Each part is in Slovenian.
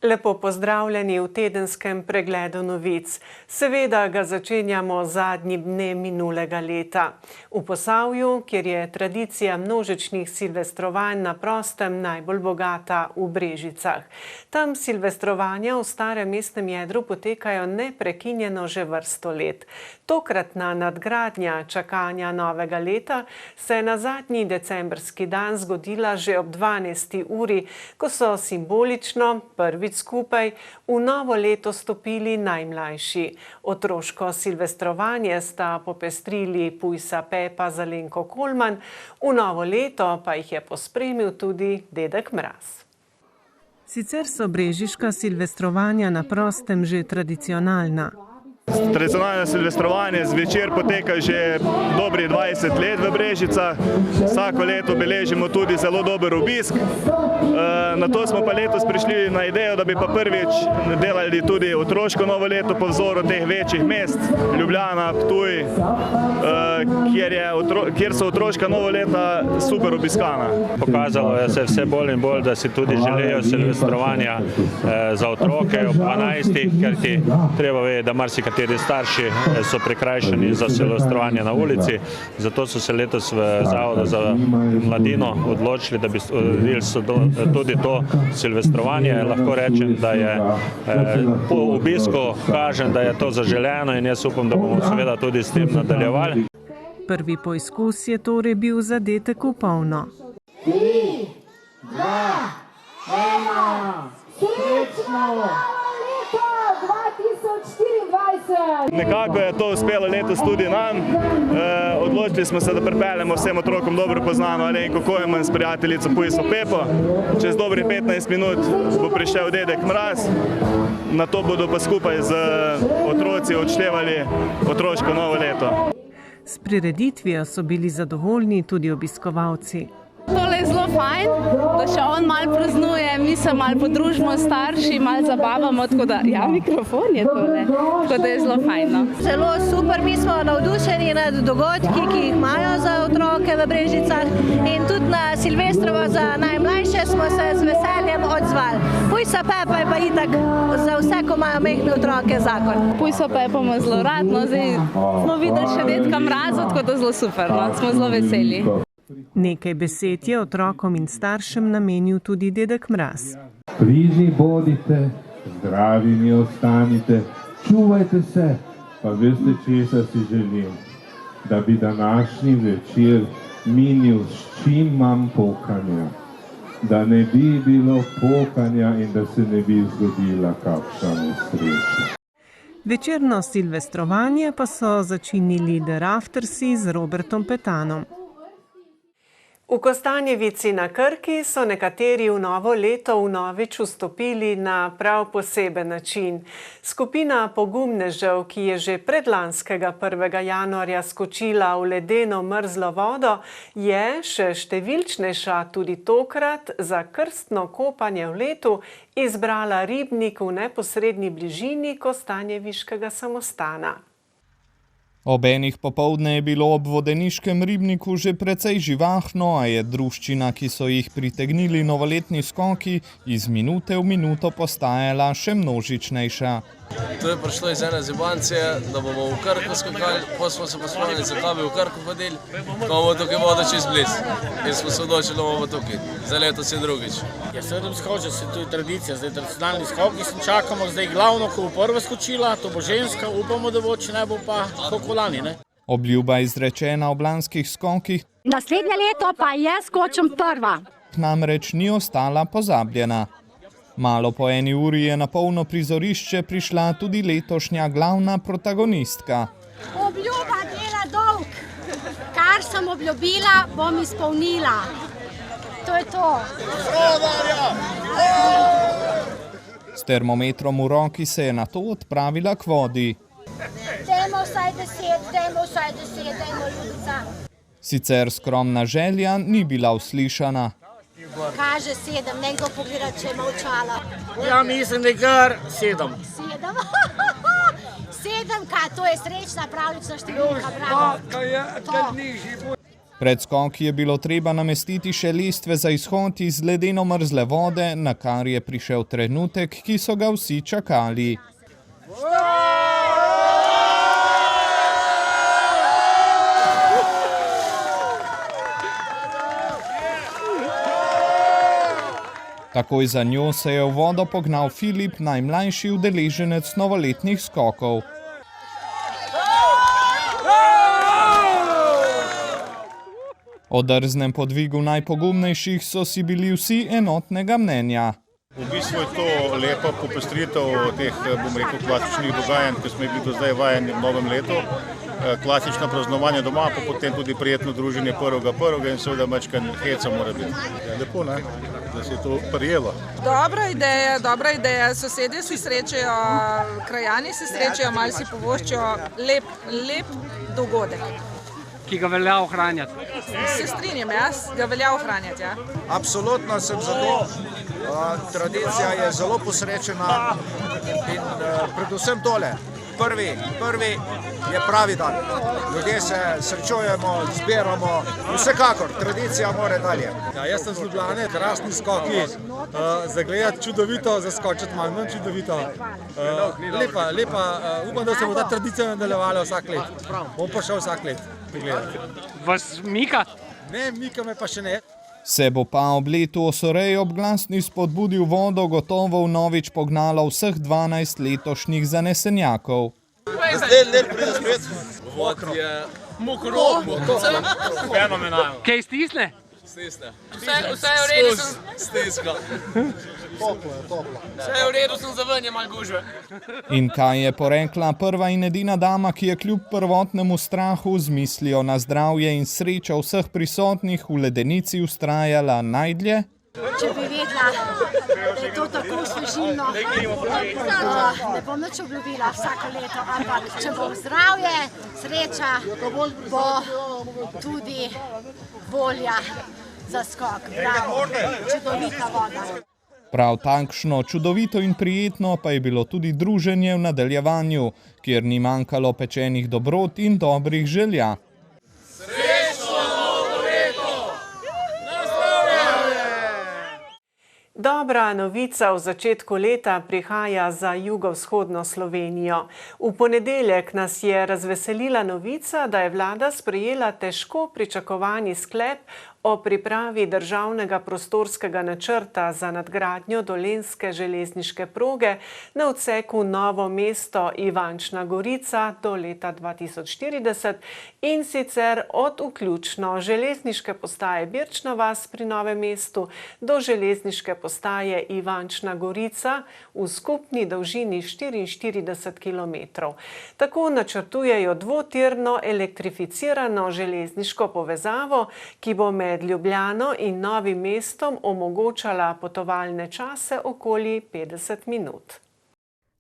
Lepo pozdravljeni v tedenskem pregledu novic. Seveda ga začenjamo zadnji dne minulega leta. V Posavju, kjer je tradicija množičnih silvestrovanj na prostem najbolj bogata, v Brežicah. Tam silvestrovanja v starem mestnem jedru potekajo neprekinjeno že vrsto let. Tokratna nadgradnja čakanja novega leta se je na zadnji decembrski dan zgodila že ob 12. uri, ko so simbolično prvič skupaj v novo leto stopili najmlajši. Otroško silvestrovanje sta popestrili Pujsa Pepa z Alenko Kolman, v novo leto pa jih je pospremil tudi Dedek Mraz. Sicer so brežiška silvestrovanja na prostem že tradicionalna. Tradicionalno silvestrovanje zvečer poteka že dobrih 20 let v Brežicah. Vsako leto beležimo tudi zelo dober obisk. Na to smo pa letos prišli na idejo, da bi pa prvič delali tudi otroško novo leto po vzoru teh večjih mest, Ljubljana, Ptuj, kjer so otroška novo leta super obiskana. Pokazalo je se vse bolj in bolj, da si tudi želijo silvestrovanja za otroke ob 12. ker ti treba vedeti, da marsikateri starši so prikrajšani za silvestrovanje na ulici, zato so se letos v Zavodu za mladino odločili, da bi uredili tudi to silvestrovanje. Lahko rečem, da je po obisku kažem, da je to zaželeno in jaz upam, da bomo seveda tudi s tem nadaljevali. Prvi poizkus je torej bil zadetek v polno. 3, 2, 1, srečno! Nekako je to uspelo letos tudi nam. Odločili smo se, da pripeljemo vsem otrokom dobro poznano Alenko Kolman s prijateljico Pujso Pepo. Čez dobrih 15 minut bo prišel Dedek Mraz. Na to bodo pa skupaj z otroci odštevali otroško novo leto. S prireditvijo so bili zadovoljni tudi obiskovalci. Tole je zelo fajn, da še on malo praznuje, mi se malo podružimo starši, malo zabavamo, tako da, ja, mikrofon je tole, tako da je zelo fajn. Zelo super, mi smo navdušeni nad dogodki, ki jih imajo za otroke v Brežicah in tudi na Silvestrovo za najmlajše smo se z veseljem odzvali. Pujsa Pepa je pa itak za vse, ko imajo mehne otroke, zakon. Pujsa Pepa ima zelo rad, no, zdaj smo videli še Dedka Mraza, tako da zelo super, no, smo zelo veseli. Nekaj besed je otrokom in staršem namenil tudi Dedek Mraz. Pridni bodite, zdravi mi ostanite, čuvajte se, pa veste, česa si želim, da bi današnji večer minil s čim manj pokanja, da ne bi bilo pokanja in da se ne bi zgodila kakšna nesreča. Večerno silvestrovanje pa so začinili The Raftersi z Robertom Petanom. V Kostanjevici na Krki so nekateri v novo leto vnovič vstopili na prav poseben način. Skupina pogumnežev, ki je že predlanskega 1. januarja skočila v ledeno mrzlo vodo, je še številčnejša tudi tokrat za krstno kopanje v letu izbrala ribnik v neposredni bližini kostanjeviškega samostana. Ob enih popoldne je bilo ob vodeniškem ribniku že precej živahno, a je druščina, ki so jih pritegnili novoletni skoki, iz minute v minuto postajala še množičnejša. To je prišlo iz ene zibance, da bomo v Krku skakali, potem smo se poslovili, zakaj bi v Krku hodili, ko bomo tukaj voda čez blizu. In smo se odločili, da bomo tukaj. Za letos je drugič. Ja, seveda skoče, se to je tradicija, zdaj tradicionalni skoki, čakamo zdaj glavno, ko bo prva skočila, to bo ženska, upamo, da bo, če ne bo pa kako lani, ne? Obljuba izrečena ob lanskih skokih. Naslednje leto pa jaz skočim prva. Namreč ni ostala pozabljena. Malo po 1 uri je na polno prizorišče prišla tudi letošnja glavna protagonistka. Obljuba dela dolg. Kar sem obljubila, bom izpolnila. To je to. S termometrom v roki se je nato odpravila k vodi. Dajmo vsaj 10, dajmo ljubica. Sicer skromna želja ni bila uslišana. Kaže 7, nekdo pogleda, če je molčala. Ja, mislim, da je kar 7. 7? 7, kaj, to je srečna pravlična številka, bravo. Pred skoki je bilo treba namestiti še lestve za izhod iz ledeno mrzle vode, na kar je prišel trenutek, ki so ga vsi čakali. Takoj za njo se je v vodo pognal Filip, najmlajši udeleženec novoletnih skokov. O drznem podvigu najpogumnejših so si bili vsi enotnega mnenja. V bistvu je to lepa popestritev teh, bom rekel, klasičnih dogajanj, ki smo jih bili do zdaj vajeni v novem letu. Klasično praznovanje doma, pa potem tudi prijetno druženje 1.1. in seveda majčkeno heca mora biti. Lepo, ne? Da se je to prijelo. Dobra ideja. Sosedje se srečajo, krajani se srečajo, malo si povoščijo. Lep dogodek. Ki ga velja ohranjati. Se strinjam, jaz ga velja ohranjati, ja. Absolutno sem za to. Tradicija je zelo posrečena in predvsem tole. Prvi je pravi dan. Ljudje se srečujemo, zbiramo, vsekakor, tradicija mora dalje. Ja, jaz sem z Ljubljane, krasni skoki, za gledati čudovito, za skočiti malo manj čudovito. Lepa, upam, da se bo ta tradicija nadaljevala vsak let. Bom pa šel vsak let pogledati. Vas mika? Ne, mika me pa še ne. Se bo pa ob letu Osorej ob glasni spodbudi v vodo gotovo vnovič pognalo vseh 12 letošnjih zanesenjakov. Vod je mokro. Fenomenalno. Kaj stisne? Stisne. Vse je v redu. Stiska. Toplo. Vse je v redu, sem za ven, je malo gužve. In kaj je porekla prva in edina dama, ki je kljub prvotnemu strahu z mislijo na zdravje in srečo vseh prisotnih v ledenici vztrajala najdlje? Če bi vedela, da je to tako svežilno, ne bom nič obljubila vsako leto, ampak če bo zdravje, sreča, bo tudi volja za skok. Bravo, čudovita voda. Prav takšno, čudovito in prijetno pa je bilo tudi druženje v nadaljevanju, kjer ni manjkalo pečenih dobrot in dobrih želja. Dobra novica v začetku leta prihaja za jugovzhodno Slovenijo. V ponedeljek nas je razveselila novica, da je vlada sprejela težko pričakovani sklep o pripravi državnega prostorskega načrta za nadgradnjo dolenjske železniške proge na odseku Novo mesto-Ivančna Gorica do leta 2040 in sicer od vključno železniške postaje Birčna vas pri Novem mestu do železniške postaje Ivančna Gorica v skupni dolžini 44 km. Tako načrtujejo dvotirno elektrificirano železniško povezavo, ki bo med Ljubljano in Novim mestom omogočala potovalne čase okoli 50 minut.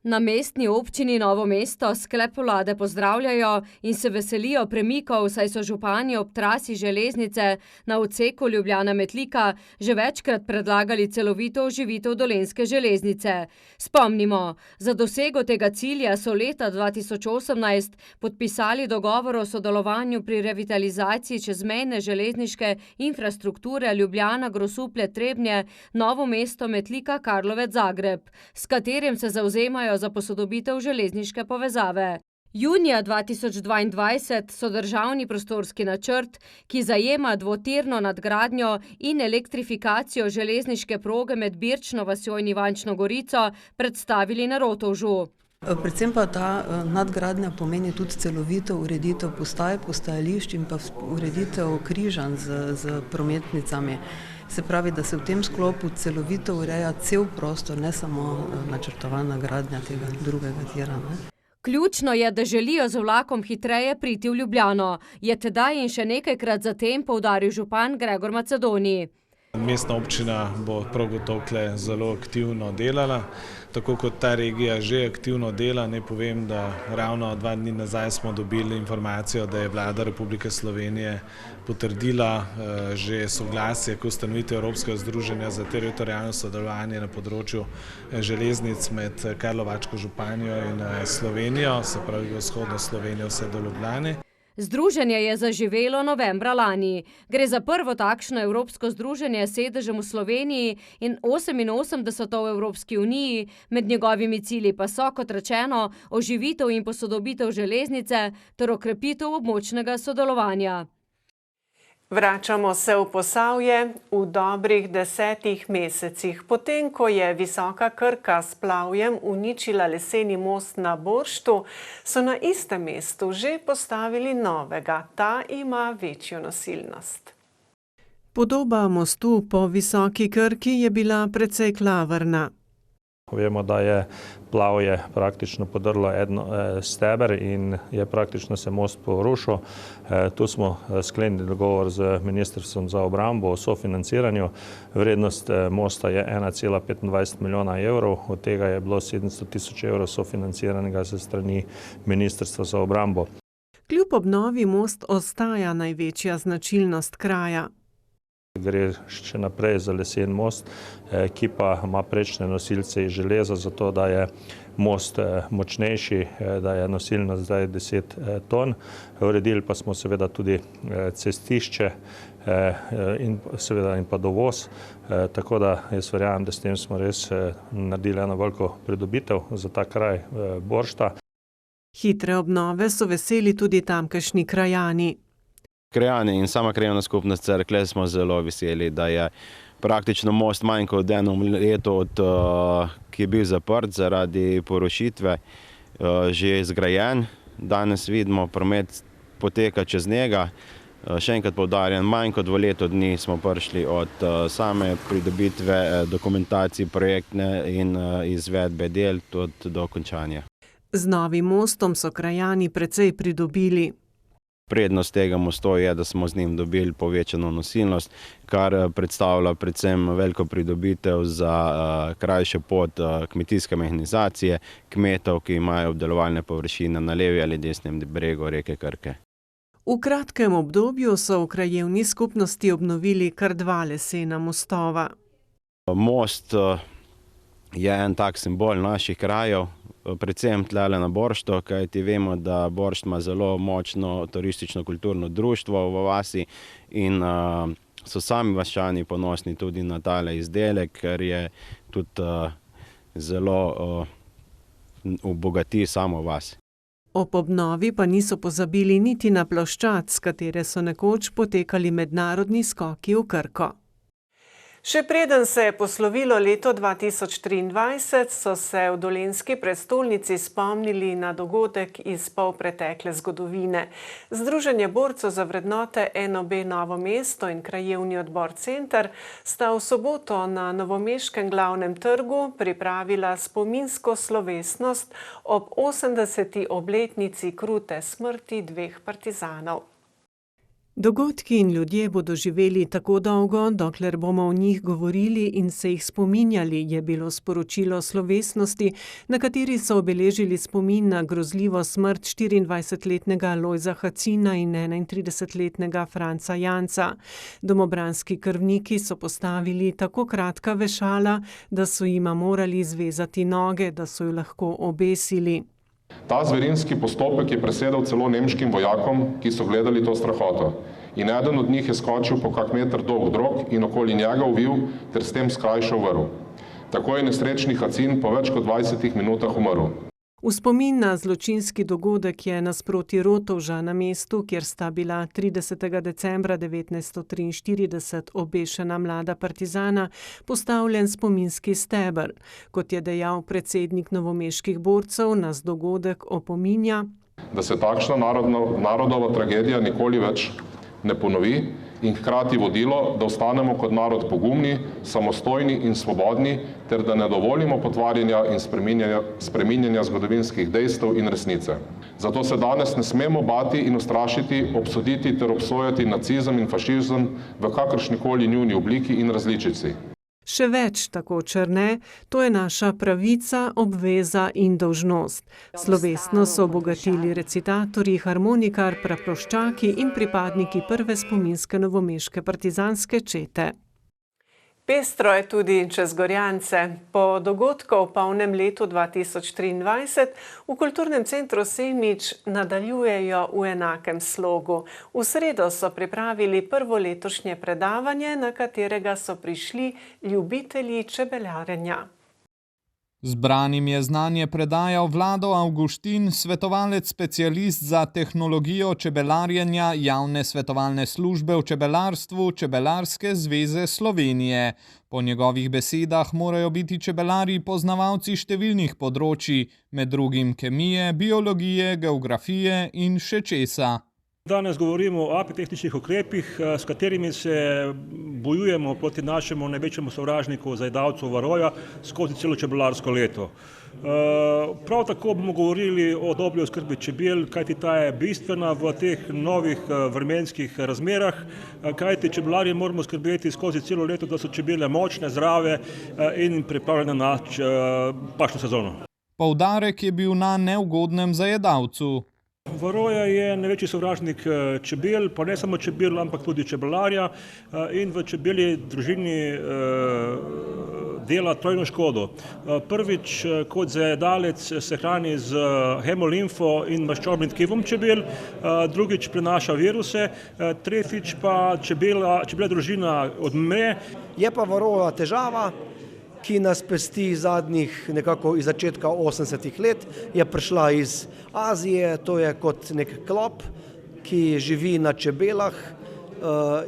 Na mestni občini Novo mesto sklep vlade pozdravljajo in se veselijo premikov, saj so župani ob trasi železnice na odseku Ljubljana-Metlika že večkrat predlagali celovito oživitev dolenjske železnice. Spomnimo, za dosego tega cilja so leta 2018 podpisali dogovor o sodelovanju pri revitalizaciji čezmejne železniške infrastrukture Ljubljana-Grosuplje-Trebnje, Novo mesto-Metlika-Karlovec-Zagreb, s katerim se zavzemajo za posodobitev železniške povezave. Junija 2022 so državni prostorski načrt, ki zajema dvotirno nadgradnjo in elektrifikacijo železniške proge med Birčno vasjo in Ivančno Gorico, predstavili na Rotovžu. Predvsem pa ta nadgradnja pomeni tudi celovito ureditev postaj, postajališč in pa ureditev križanj z prometnicami. Se pravi, da se v tem sklopu celovito ureja cel prostor, ne samo načrtovana gradnja tega drugega tira. Ključno je, da želijo z vlakom hitreje priti v Ljubljano, je tedaj in še nekajkrat zatem poudaril župan Gregor Macedoni. Mestna občina bo prav gotovo zelo aktivno delala, tako kot ta regija že aktivno dela. Naj povem, da ravno 2 dni nazaj smo dobili informacijo, da je vlada Republike Slovenije potrdila že soglasje k ustanovitvi Evropskega združenja za teritorialno sodelovanje na področju železnic med Karlovaško županjo in Slovenijo, se pravi vzhodno Slovenijo vse do Ljubljane. Združenje je zaživelo novembra lani. Gre za prvo takšno evropsko združenje s sedežem v Sloveniji in 88 v Evropski uniji, med njegovimi cilji pa so, kot rečeno, oživitev in posodobitev železnice ter okrepitev območnega sodelovanja. Vračamo se v Posavje v dobrih 10 mesecih. Potem, ko je Visoka Krka s plavjem uničila leseni most na Borštu, so na istem mestu že postavili novega. Ta ima večjo nosilnost. Podoba mostu po Visoki Krki je bila precej klavrna. Vemo, da je plavje praktično podrlo steber in je praktično se most porušil. Tu smo sklenili dogovor z Ministrstvom za obrambo o sofinanciranju. Vrednost mosta je 1,25 milijona evrov, od tega je bilo 700 tisoč evrov sofinanciranega ze strani Ministrstva za obrambo. Kljub obnovi most ostaja največja značilnost kraja. Gre še naprej za lesen most, ki pa ima prečne nosilce iz železa, zato da je most močnejši, da je nosilnost zdaj 10 ton. Uredili pa smo seveda tudi cestišče in pa dovoz, tako da jaz verjamem, da s tem smo res naredili eno veliko pridobitev za ta kraj Boršta. Hitre obnove so veseli tudi tamkajšnji krajani. Krajani in sama krajevna skupnost Cerklje smo zelo veseli, da je praktično most manj kot eno leto, ki je bil zaprt zaradi porušitve, že zgrajen. Danes vidimo, promet poteka čez njega. Še enkrat poudarjam, manj kot v leto dni smo prišli od same pridobitve dokumentacije projektne in izvedbe del tudi do končanja. Z novim mostom so krajani precej pridobili. Prednost tega mostu je, da smo z njim dobili povečano nosilnost, kar predstavlja predvsem veliko pridobitev za krajšo pot kmetijske mehanizacije, kmetov, ki imajo obdelovalne površine na levi ali desnem bregu reke Krke. V kratkem obdobju so v krajevni skupnosti obnovili kar 2 lesena mostova. Most je en tak simbol naših krajev, predvsem tlele na Borštu, kajti vemo, da Boršt ima zelo močno turistično-kulturno društvo v vasi in so sami vaščani ponosni tudi na tale izdelek, ker je tudi zelo obogati samo vas. Ob obnovi pa niso pozabili niti na ploščad, s katere so nekoč potekali mednarodni skoki v Krko. Še preden se je poslovilo leto 2023, so se v dolenjski prestolnici spomnili na dogodek iz polpretekle zgodovine. Združenje borcev za vrednote NOB Novo mesto in krajevni odbor Center sta v soboto na novomeškem glavnem trgu pripravila spominsko slovesnost ob 80. obletnici krute smrti 2 partizanov. Dogodki in ljudje bodo živeli tako dolgo, dokler bomo o njih govorili in se jih spominjali, je bilo sporočilo slovesnosti, na kateri so obeležili spomin na grozljivo smrt 24-letnega Lojza Hacina in 31-letnega Franca Janca. Domobranski krvniki so postavili tako kratka vešala, da so jima morali zvezati noge, da so jo lahko obesili. Ta zverinski postopek je presedal celo nemškim vojakom, ki so gledali to strahoto. In eden od njih je skočil po kak meter dolg drog in okoli njega uvil ter s tem skrajšal vrv. Tako je nesrečni Hacin po več kot 20 minutah umrl. V spomin na zločinski dogodek je nasproti Rotovža na mestu, kjer sta bila 30. decembra 1943 obešena mlada partizana, postavljen spominski steber. Kot je dejal predsednik novomeških borcev, nas dogodek opominja, da se takšna narodova tragedija nikoli več ne ponovi in hkrati vodilo, da ostanemo kot narod pogumni, samostojni in svobodni, ter da ne dovolimo potvarjanja in spreminjanja zgodovinskih dejstev in resnice. Zato se danes ne smemo bati in ustrašiti, obsoditi ter obsojati nacizem in fašizem v kakršnikoli njuni obliki in različici. Še več, tako Črne, to je naša pravica, obveza in dolžnost. Slovesno so obogatili recitatorji, harmonikar, praploščaki in pripadniki prve spominske novomeške partizanske čete. Pestro je tudi čez Gorjance. Po dogodku v polnem letu 2023 v Kulturnem centru Semič nadaljujejo v enakem slogu. V sredo so pripravili prvo letošnje predavanje, na katerega so prišli ljubitelji čebelarjenja. Zbranim je znanje predajal Vlado Avguštin, svetovalec specialist za tehnologijo čebelarjenja javne svetovalne službe v čebelarstvu Čebelarske zveze Slovenije. Po njegovih besedah morajo biti čebelari poznavalci številnih področij, med drugim kemije, biologije, geografije in še česa. Danes govorimo o apitehničnih ukrepih, s katerimi se bojujemo proti našemu največjemu sovražniku, zajedavcu varoja, skozi celo čebelarsko leto. Prav tako bomo govorili o dobri oskrbi čebel, kajti ta je bistvena v teh novih vremenskih razmerah, kajti čebelarji moramo skrbeti skozi celo leto, da so čebele močne, zdrave in pripravljene na pašno sezono. Poudarek je bil na neugodnem zajedavcu. Varoja je največji sovražnik čebel, pa ne samo čebel, ampak tudi čebelarja in v čebelji družini dela trojno škodo. Prvič, kot zajedalec se hrani z hemolimfo in maščobnim tkivom čebel, drugič prenaša viruse, tretjič pa čebela družina odmre. Je pa varoja težava, ki nas pesti zadnjih nekako iz začetka 80-ih let, je prišla iz Azije, to je kot nek klop, ki živi na čebelah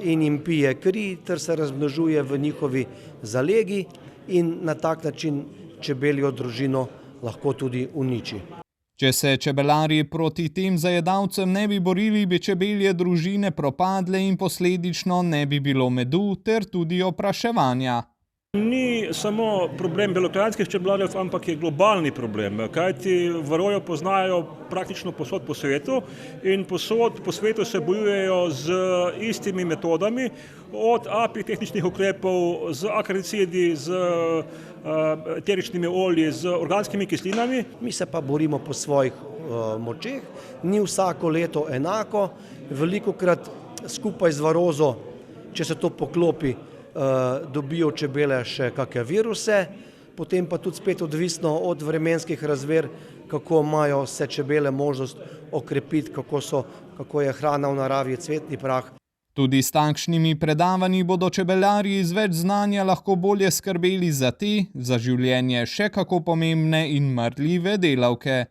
in jim pije kri, ter se razmnožuje v njihovi zalegi in na tak način čebeljo družino lahko tudi uniči. Če se čebelari proti tem zajedavcem ne bi borili, bi čebelje družine propadle in posledično ne bi bilo medu ter tudi opraševanja. Ni samo problem belokranjskih čebelarjev, ampak je globalni problem, kajti varojo poznajo praktično posod po svetu in posod po svetu se bojujejo z istimi metodami, od apitehničnih ukrepov, z akricidi, z eteričnimi olji, z organskimi kislinami. Mi se pa borimo po svojih močeh, ni vsako leto enako, velikokrat skupaj z varozo, če se to poklopi, dobijo čebele še kakšne viruse, potem pa tudi spet odvisno od vremenskih razmer, kako imajo se čebele možnost okrepiti, kako je hrana v naravi, cvetni prah. Tudi s takšnimi predavanji bodo čebelarji z več znanja lahko bolje skrbeli za te, za življenje še kako pomembne in marljive delavke.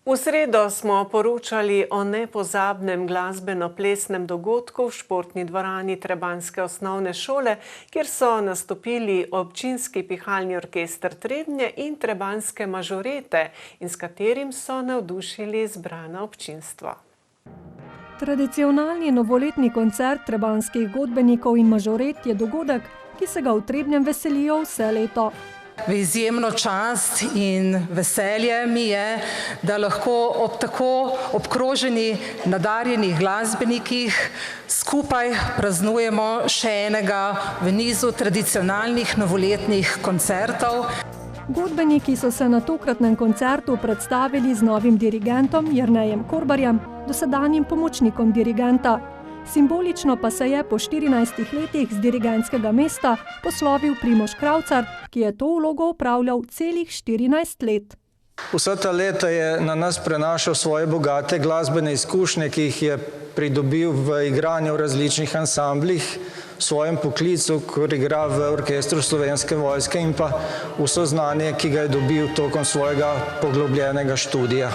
V sredo smo poročali o nepozabnem glasbeno-plesnem dogodku v športni dvorani Trebanjske osnovne šole, kjer so nastopili občinski pihalni orkester Trebnje in trebanjske mažorete in s katerim so navdušili zbrano občinstvo. Tradicionalni novoletni koncert trebanjskih godbenikov in mažoret je dogodek, ki se ga v Trebnjem veselijo vse leto. V izjemno čast in veselje mi je, da lahko ob tako obkroženi nadarjenih glasbenikih skupaj praznujemo še enega v nizu tradicionalnih novoletnih koncertov. Godbeniki so se na tokratnem koncertu predstavili z novim dirigentom Jernejem Korbarjem, dosedanjim pomočnikom dirigenta. Simbolično pa se je po 14 letih z dirigentskega mesta poslovil Primož Kravcar, ki je to vlogo opravljal celih 14 let. Vsa ta leta je na nas prenašal svoje bogate glasbene izkušnje, ki jih je pridobil v igranju v različnih ansamblih, v svojem poklicu, ko igra v orkestru Slovenske vojske in pa vso znanje, ki ga je dobil tokom svojega poglobljenega študija.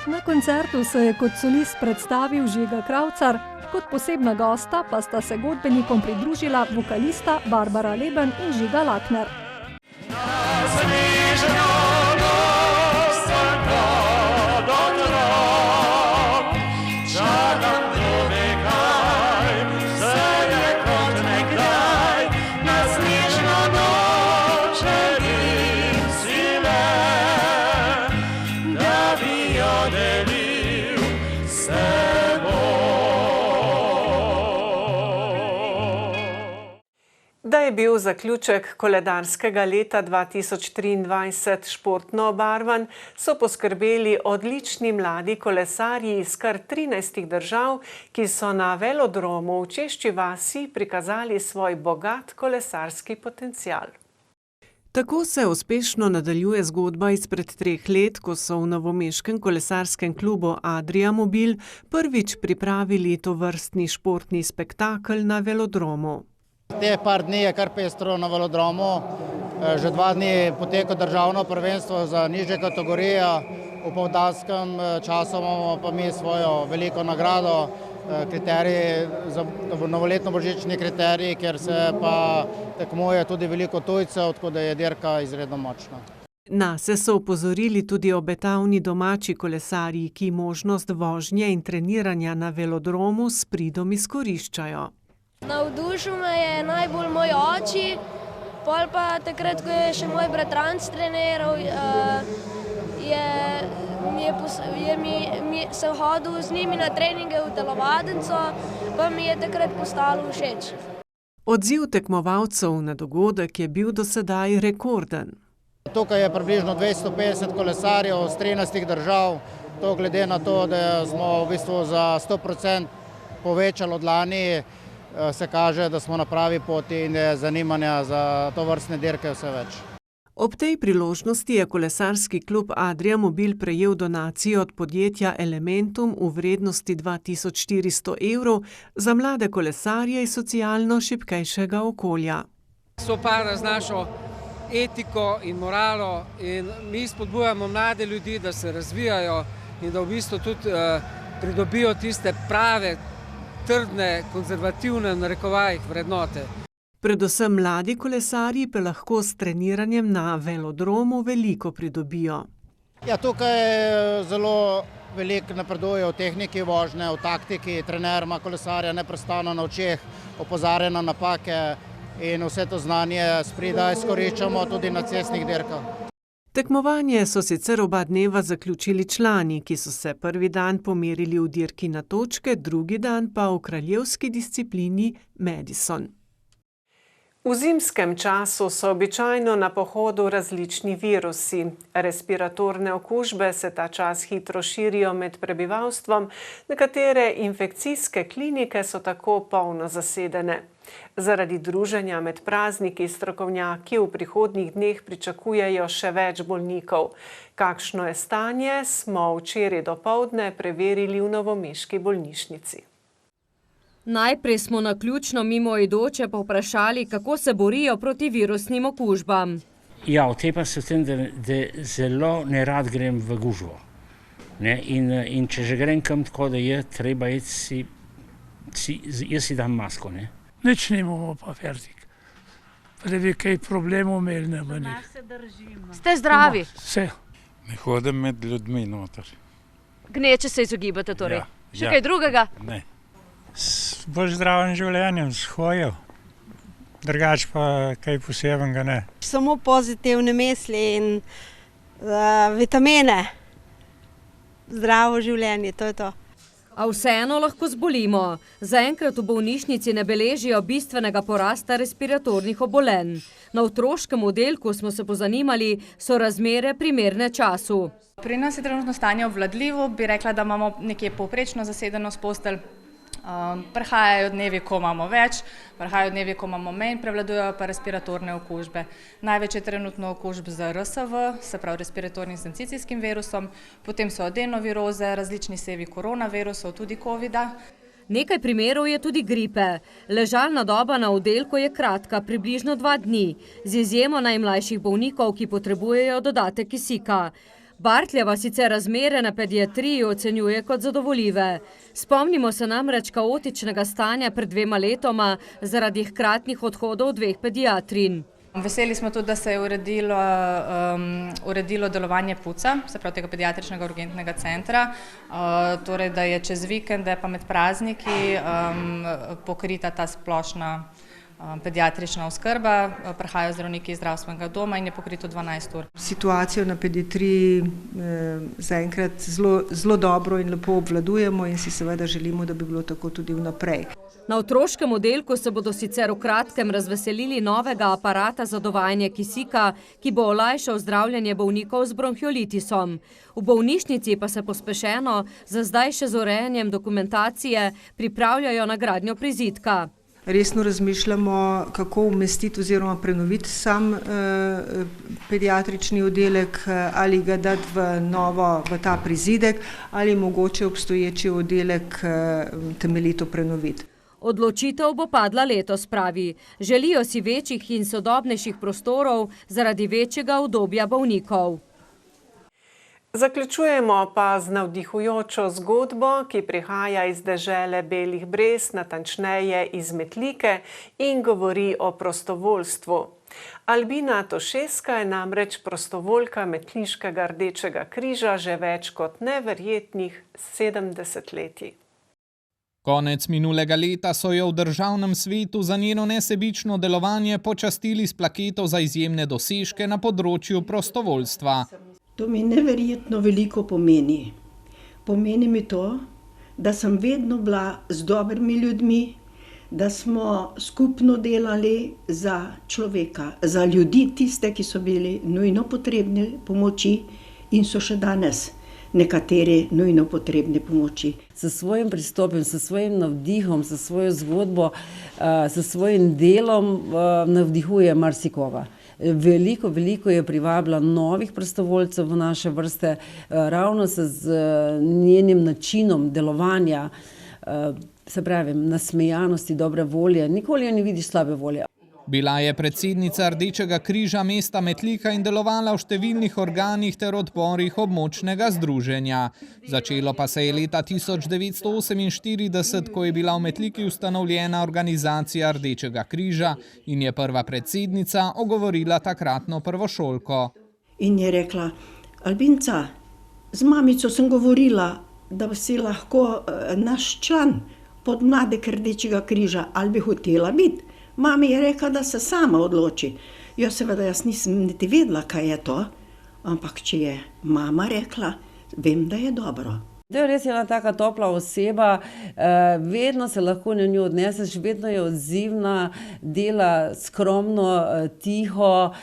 Na koncertu se je kot solist predstavil Žiga Kravcar, kot posebna gosta pa sta se godbenikom pridružila vokalista Barbara Leben in Žiga Lakner. Da je bil zaključek koledarskega leta 2023 športno obarvan, so poskrbeli odlični mladi kolesarji iz kar 13 držav, ki so na velodromu v Češči vasi prikazali svoj bogat kolesarski potencial. Tako se uspešno nadaljuje zgodba izpred 3 let, ko so v novomeškem kolesarskem klubu Adria Mobil prvič pripravili tovrstni športni spektakel na velodromu. Te par dni je kar pestro na velodromu, že 2 dni poteka državno prvenstvo za nižje kategorije, v povdanskem času imamo pa mi svojo veliko nagrado, kriteriji, novoletno božični kriteriji, kjer se pa tekmuje tudi veliko tujcev, tako da je dirka izredno močna. Nase so opozorili tudi obetavni domači kolesarji, ki možnost vožnje in treniranja na velodromu s pridom izkoriščajo. Navdušil me je najbolj moj oči, pol pa takrat, ko je še moj bratranc treniral, sem hodil z njimi na treninge v telovadnico, pa mi je takrat postalo všeč. Odziv tekmovalcev na dogodek je bil do sedaj rekorden. Tukaj je približno 250 kolesarjev z 13 držav, to glede na to, da smo v bistvu za 100% povečali od lani, se kaže, da smo na pravi poti in je zanimanja za tovrstne dirke vse več. Ob tej priložnosti je kolesarski klub Adria Mobil prejel donacijo od podjetja Elementum v vrednosti 2400 € za mlade kolesarje iz socialno šibkejšega okolja. Sopara z našo etiko in moralo in mi spodbujamo mlade ljudi, da se razvijajo in da v bistvu tudi pridobijo tiste prave, trdne, konzervativne v narekovajih vrednote. Predvsem mladi kolesarji pa lahko s treniranjem na velodromu veliko pridobijo. Ja, tukaj zelo veliko napreduje v tehniki vožnje, v taktiki. Trener ima kolesarja neprestano na očeh, opozarja na napake in vse to znanje sprida izkoriščamo tudi na cestnih dirkah. Tekmovanje so sicer oba dneva zaključili člani, ki so se prvi dan pomerili v dirki na točke, drugi dan pa v kraljevski disciplini Madison. V zimskem času so običajno na pohodu različni virusi. Respiratorne okužbe se ta čas hitro širijo med prebivalstvom, nekatere infekcijske klinike so tako polno zasedene. Zaradi druženja med prazniki strokovnjaki v prihodnjih dneh pričakujejo še več bolnikov. Kakšno je stanje, smo včeraj dopoldne preverili v novomeški bolnišnici. Najprej smo naključno mimoidoče povprašali, kako se borijo proti virusnim okužbam. Ja, otepa se v tem, da zelo nerad grem v gužvo. In če že grem kam tako, da je treba iti, jaz si dam masko. Nič nimamo pa fertik. Da bi kaj problemov imeli ne bo njih. Ste zdravi? Vse. Ne hodim med ljudmi noter. Gneče se izogibate torej? Ja. Še kaj drugega? Ne. S bolj zdravim življenjem, s hojo. Drugač pa kaj posebnega ne. Samo pozitivne misli in vitamine. Zdravo življenje, to je to. A vseeno lahko zbolimo. Zaenkrat v bolnišnici ne beležijo bistvenega porasta respiratornih obolenj. Na otroškem oddelku smo se pozanimali, so razmere primerne času. Pri nas je trenutno stanje obvladljivo, bi rekla, da imamo nekje povprečno zasedenost postelj. Prehajajo dnevi, ko imamo več, prehajajo dnevi, ko imamo manj, prevladujejo pa respiratorne okužbe. Največ je trenutno okužb z RSV, se pravi respiratornim sincicijskim virusom, potem so adenoviroze, različni sevi koronavirusov, tudi covida. Nekaj primerov je tudi gripe. Ležalna doba na oddelku je kratka, približno 2 dni, z izjemo najmlajših bolnikov, ki potrebujejo dodatek kisika. Bartljeva sicer razmere na pediatriji ocenjuje kot zadovoljive. Spomnimo se namreč kaotičnega stanja pred 2 letoma zaradi hkratnih odhodov 2 pediatrin. Veseli smo tudi, da se je uredilo delovanje PUC-a, se pravi tega pediatričnega urgentnega centra, torej da je čez vikende pa med prazniki pokrita ta splošna pediatrična oskrba, prihajajo zdravniki iz zdravstvenega doma in je pokrito 12 ur. Situacijo na pediatriji zaenkrat zelo dobro in lepo obvladujemo in si seveda želimo, da bi bilo tako tudi vnaprej. Na otroškem oddelku se bodo sicer v kratkem razveselili novega aparata za dovajanje kisika, ki bo olajšal zdravljenje bolnikov z bronhiolitisom. V bolnišnici pa se pospešeno, za zdaj še z urejanjem dokumentacije, pripravljajo na gradnjo prizidka. Resno razmišljamo, kako umestiti oziroma prenoviti sam pediatrični oddelek, ali ga dati v ta prizidek, ali mogoče obstoječi oddelek temeljito prenoviti. Odločitev bo padla letos, pravi. Želijo si večjih in sodobnejših prostorov zaradi večjega udobja bolnikov. Zaključujemo pa z navdihujočo zgodbo, ki prihaja iz dežele Belih Brez, natančneje iz Metlike, in govori o prostovoljstvu. Albina Tošeska je namreč prostovoljka Metliškega Rdečega križa že več kot neverjetnih 70 letij. Konec minulega leta so jo v državnem svetu za njeno nesebično delovanje počastili s plaketo za izjemne dosežke na področju prostovoljstva. To mi neverjetno veliko pomeni. Pomeni mi to, da sem vedno bila z dobrimi ljudmi, da smo skupno delali za človeka, za ljudi, tiste, ki so bili nujno potrebni pomoči in so še danes nekateri nujno potrebni pomoči. S svojim pristopom, s svojim navdihom, s svojo zgodbo, s svojim delom navdihuje marsikoga. Veliko je privabila novih prostovoljcev v naše vrste, ravno z njenim načinom delovanja, se pravi, nasmejanosti, dobre volje, nikoli ne vidiš slabe volje. Bila je predsednica Rdečega križa mesta Metlika in delovala v številnih organih ter odborih območnega združenja. Začelo pa se je leta 1948, ko je bila v Metliki ustanovljena organizacija Rdečega križa in je prva predsednica ogovorila takratno prvošolko. In je rekla: Albinca, z mamico sem govorila, da si lahko naš član podmladek Rdečega križa, ali bi hotela biti. Mami je rekla, da se sama odloči. Jo, seveda, jaz nisem niti vedela, kaj je to, ampak če je mama rekla, vem, da je dobro. To je res ena taka topla oseba, vedno se lahko na njo odneseš, vedno je odzivna, dela skromno, tiho,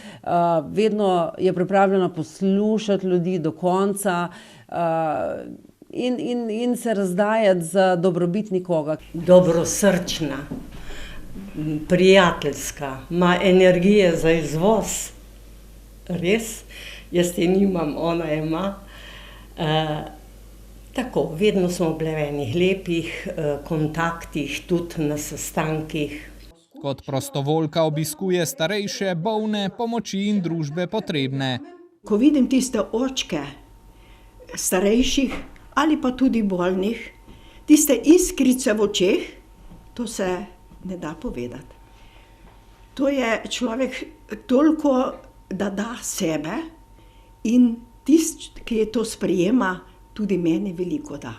vedno je pripravljena poslušati ljudi do konca in se razdajati za dobrobit nikoga. Dobrosrčna, prijateljska, ima energije za izvoz. Res, jaz je nimam, ona je ima. Tako, vedno smo bili v enih lepih kontaktih, tudi na sestankih. Kot prostovoljka obiskuje starejše, bolne, pomoči in družbe potrebne. Ko vidim tiste očke starejših ali pa tudi bolnih, tiste iskrice v očeh, to se ne da povedati. To je človek toliko, da da sebe, in tisti, ki je to sprejema, tudi meni veliko da.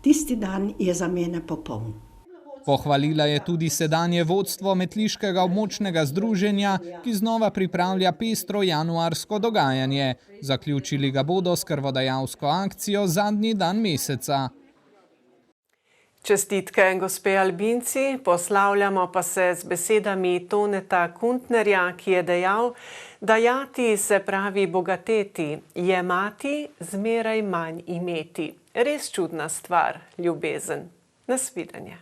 Tisti dan je za mene popoln. Pohvalila je tudi sedanje vodstvo Metliškega območnega združenja, ki znova pripravlja pestro januarsko dogajanje. Zaključili ga bodo s krvodajalsko akcijo zadnji dan meseca. Čestitke gospe Albinci, poslavljamo pa se z besedami Toneta Kuntnerja, ki je dejal: dajati se pravi bogateti, jemati zmeraj manj imeti. Res čudna stvar, ljubezen. Nasvidenje.